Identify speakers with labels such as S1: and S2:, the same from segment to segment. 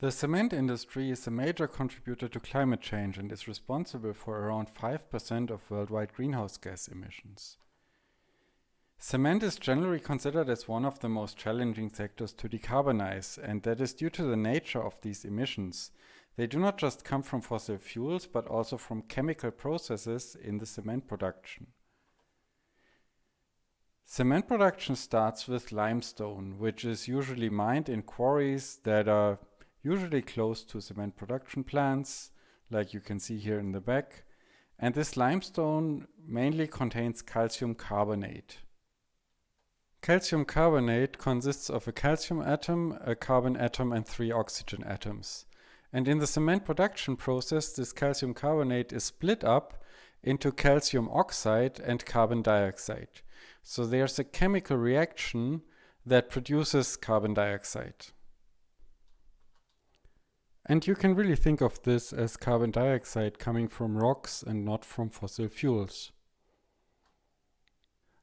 S1: The cement industry is a major contributor to climate change and is responsible for around 5% of worldwide greenhouse gas emissions. Cement is generally considered as one of the most challenging sectors to decarbonize, and that is due to the nature of these emissions. They do not just come from fossil fuels, but also from chemical processes in the cement production. Cement production starts with limestone, which is usually mined in quarries that are usually close to cement production plants, like you can see here in the back. And this limestone mainly contains calcium carbonate. Calcium carbonate consists of a calcium atom, a carbon atom, and 3 oxygen atoms. And in the cement production process, this calcium carbonate is split up into calcium oxide and carbon dioxide. So there's a chemical reaction that produces carbon dioxide. And you can really think of this as carbon dioxide coming from rocks and not from fossil fuels.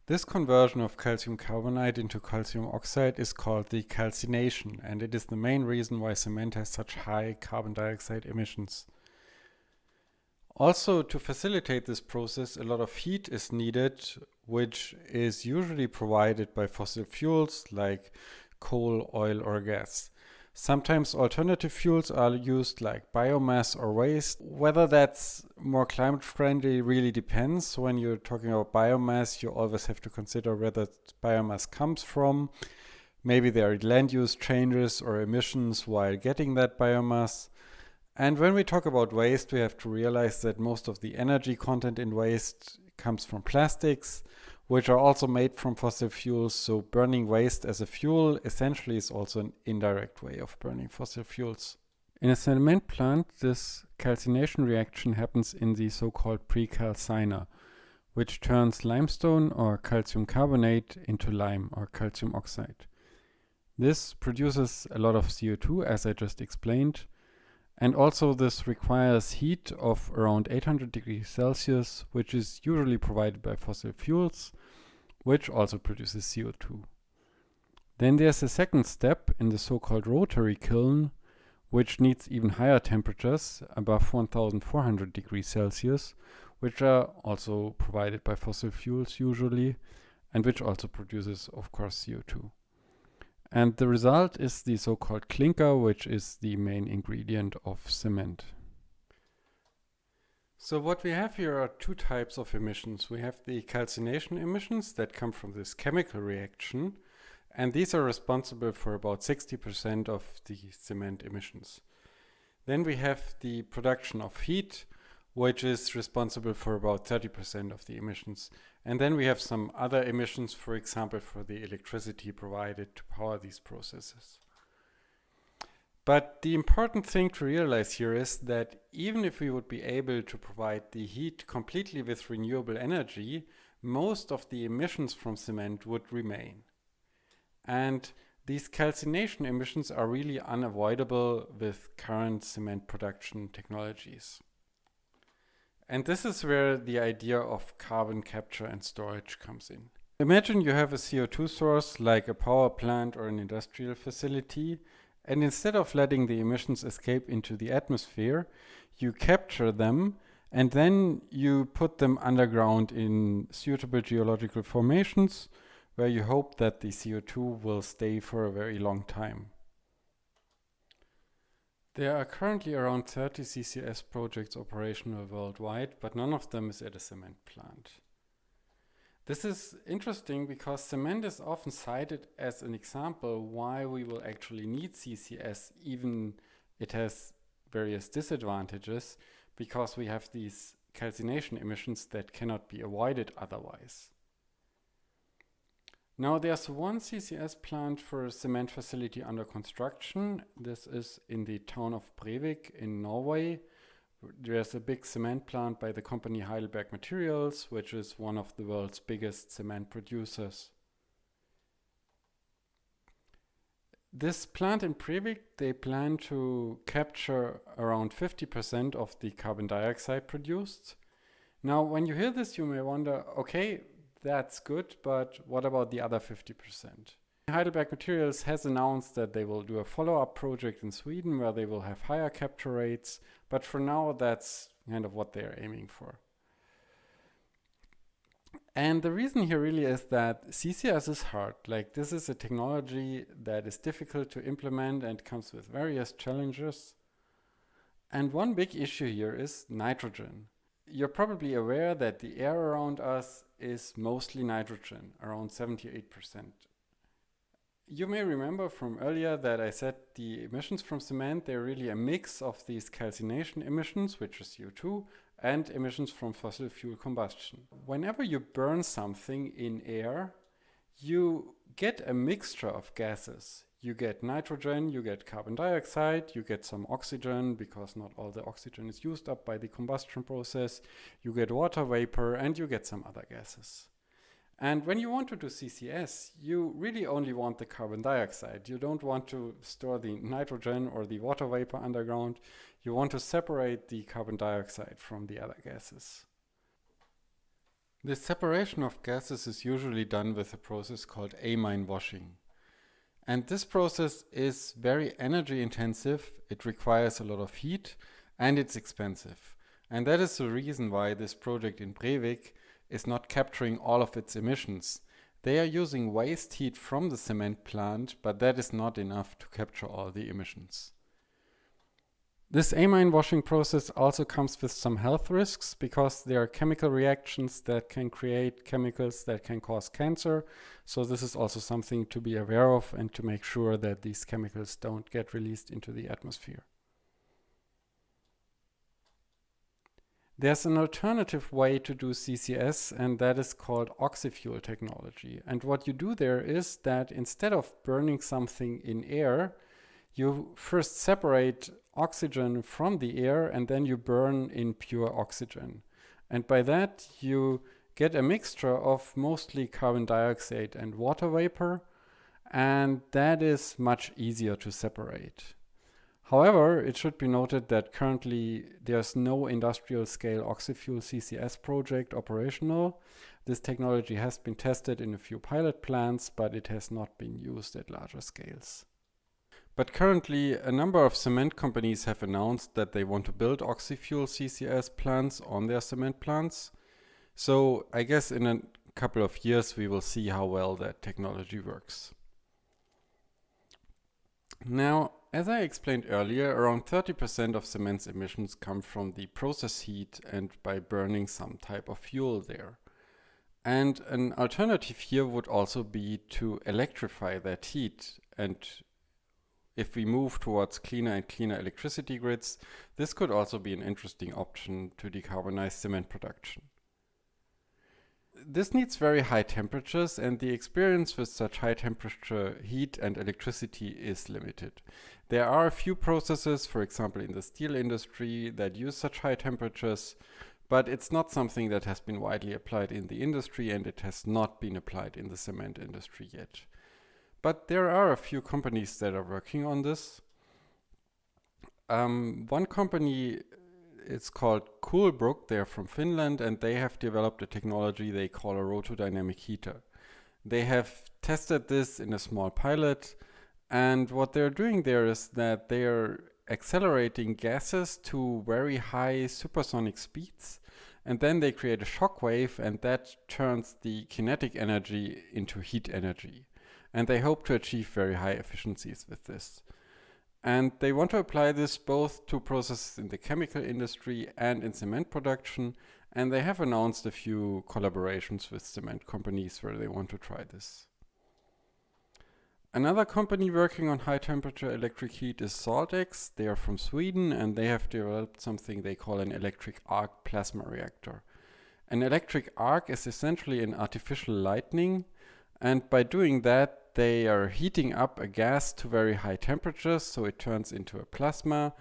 S1: This conversion of calcium carbonate into calcium oxide is called the calcination, and it is the main reason why cement has such high carbon dioxide emissions. Also, to facilitate this process, a lot of heat is needed, which is usually provided by fossil fuels like coal, oil, or gas. Sometimes alternative fuels are used like biomass or waste. Whether that's more climate friendly really depends. When you're talking about biomass, you always have to consider where that biomass comes from. Maybe there are land use changes or emissions while getting that biomass. And when we talk about waste, we have to realize that most of the energy content in waste comes from plastics, which are also made from fossil fuels. So burning waste as a fuel essentially is also an indirect way of burning fossil fuels. In a cement plant, this calcination reaction happens in the so-called precalciner, which turns limestone or calcium carbonate into lime or calcium oxide. This produces a lot of CO2, as I just explained, and also this requires heat of around 800 degrees Celsius, which is usually provided by fossil fuels, which also produces CO2. Then there's a second step in the so-called rotary kiln, which needs even higher temperatures, above 1400 degrees Celsius, which are also provided by fossil fuels usually, and which also produces, of course, CO2. And the result is the so-called clinker, which is the main ingredient of cement. So what we have here are two types of emissions. We have the calcination emissions that come from this chemical reaction, and these are responsible for about 60% of the cement emissions. Then we have the production of heat, which is responsible for about 30% of the emissions. And then we have some other emissions, for example, for the electricity provided to power these processes. But the important thing to realize here is that even if we would be able to provide the heat completely with renewable energy, most of the emissions from cement would remain. And these calcination emissions are really unavoidable with current cement production technologies. And this is where the idea of carbon capture and storage comes in. Imagine you have a CO2 source like a power plant or an industrial facility, and instead of letting the emissions escape into the atmosphere, you capture them and then you put them underground in suitable geological formations where you hope that the CO2 will stay for a very long time. There are currently around 30 CCS projects operational worldwide, but none of them is at a cement plant. This is interesting because cement is often cited as an example why we will actually need CCS, even it has various disadvantages, because we have these calcination emissions that cannot be avoided otherwise. Now there's one CCS plant for a cement facility under construction. This is in the town of Brevik in Norway. There's a big cement plant by the company Heidelberg Materials, which is one of the world's biggest cement producers. This plant in Brevik, they plan to capture around 50% of the carbon dioxide produced. Now, when you hear this, you may wonder, okay, that's good, but what about the other 50%? Heidelberg Materials has announced that they will do a follow-up project in Sweden where they will have higher capture rates, but for now that's kind of what they're aiming for. And the reason here really is that CCS is hard. Like, this is a technology that is difficult to implement and comes with various challenges. And one big issue here is nitrogen. You're probably aware that the air around us is mostly nitrogen, around 78%. You may remember from earlier that I said the emissions from cement, they're really a mix of these calcination emissions, which is CO2, and emissions from fossil fuel combustion. Whenever you burn something in air, you get a mixture of gases. You get nitrogen, you get carbon dioxide, you get some oxygen, because not all the oxygen is used up by the combustion process. You get water vapor, and you get some other gases. And when you want to do CCS, you really only want the carbon dioxide. You don't want to store the nitrogen or the water vapor underground. You want to separate the carbon dioxide from the other gases. This separation of gases is usually done with a process called amine washing. And this process is very energy intensive, it requires a lot of heat, and it's expensive. And that is the reason why this project in Brevik is not capturing all of its emissions. They are using waste heat from the cement plant, but that is not enough to capture all the emissions. This amine washing process also comes with some health risks because there are chemical reactions that can create chemicals that can cause cancer. So this is also something to be aware of and to make sure that these chemicals don't get released into the atmosphere. There's an alternative way to do CCS, and that is called oxyfuel technology. And what you do there is that instead of burning something in air, you first separate oxygen from the air and then you burn in pure oxygen. And by that you get a mixture of mostly carbon dioxide and water vapor, and that is much easier to separate. However, it should be noted that currently there's no industrial scale oxyfuel CCS project operational. This technology has been tested in a few pilot plants, but it has not been used at larger scales. But currently, a number of cement companies have announced that they want to build oxyfuel CCS plants on their cement plants. So I guess in a couple of years we will see how well that technology works. Now, as I explained earlier, around 30% of cement's emissions come from the process heat and by burning some type of fuel there. And an alternative here would also be to electrify that heat. And if we move towards cleaner and cleaner electricity grids, this could also be an interesting option to decarbonize cement production. This needs very high temperatures, and the experience with such high temperature heat and electricity is limited. There are a few processes, for example in the steel industry, that use such high temperatures, but it's not something that has been widely applied in the industry, and it has not been applied in the cement industry yet. But there are a few companies that are working on this. One company, it's called Coolbrook. They're from Finland, and they have developed a technology they call a roto-dynamic heater. They have tested this in a small pilot, and what they're doing there is that they're accelerating gases to very high supersonic speeds, and then they create a shock wave, and that turns the kinetic energy into heat energy. And they hope to achieve very high efficiencies with this. And they want to apply this both to processes in the chemical industry and in cement production. And they have announced a few collaborations with cement companies where they want to try this. Another company working on high temperature electric heat is SaltX. They are from Sweden, and they have developed something they call an electric arc plasma reactor. An electric arc is essentially an artificial lightning, and by doing that, they are heating up a gas to very high temperatures, so it turns into a plasma,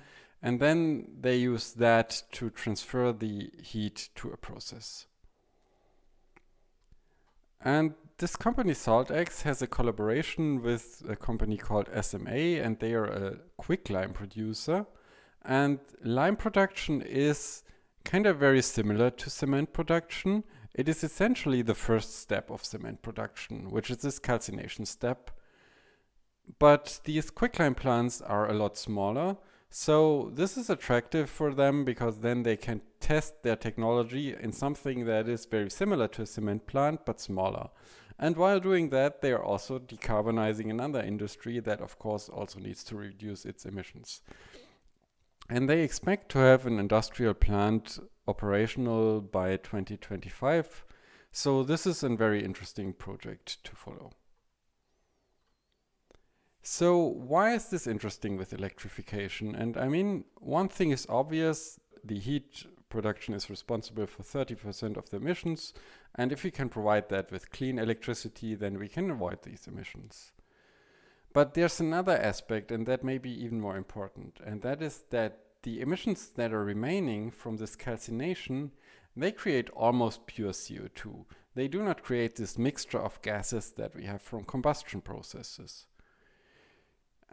S1: and then they use that to transfer the heat to a process. And this company SaltX has a collaboration with a company called SMA, and they are a QuickLime producer. And lime production is kind of very similar to cement production. It is essentially the first step of cement production, which is this calcination step. But these QuickLime plants are a lot smaller. So this is attractive for them because then they can test their technology in something that is very similar to a cement plant but smaller. And while doing that, they are also decarbonizing another industry that of course also needs to reduce its emissions. And they expect to have an industrial plant operational by 2025. So this is a very interesting project to follow. So why is this interesting with electrification? And I mean, one thing is obvious, the heat production is responsible for 30% of the emissions. And if we can provide that with clean electricity, then we can avoid these emissions. But there's another aspect, and that may be even more important. And that is that the emissions that are remaining from this calcination, they create almost pure CO2. They do not create this mixture of gases that we have from combustion processes.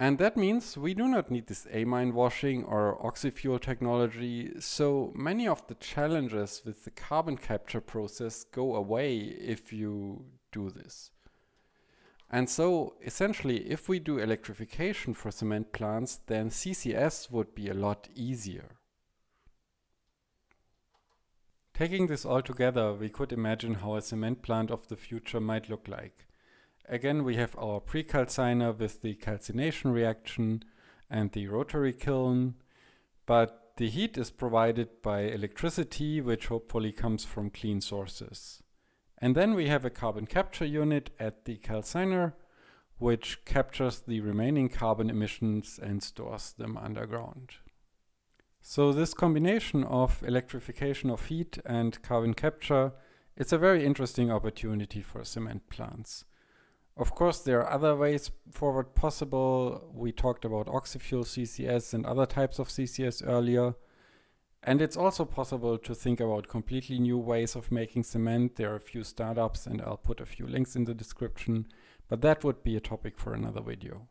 S1: And that means we do not need this amine washing or oxy-fuel technology, so many of the challenges with the carbon capture process go away if you do this. And so essentially, if we do electrification for cement plants, then CCS would be a lot easier. Taking this all together, we could imagine how a cement plant of the future might look like. Again, we have our pre-calciner with the calcination reaction and the rotary kiln, but the heat is provided by electricity, which hopefully comes from clean sources. And then we have a carbon capture unit at the calciner, which captures the remaining carbon emissions and stores them underground. So this combination of electrification of heat and carbon capture is a very interesting opportunity for cement plants. Of course, there are other ways forward possible. We talked about oxy-fuel CCS and other types of CCS earlier. And it's also possible to think about completely new ways of making cement. There are a few startups, and I'll put a few links in the description, but that would be a topic for another video.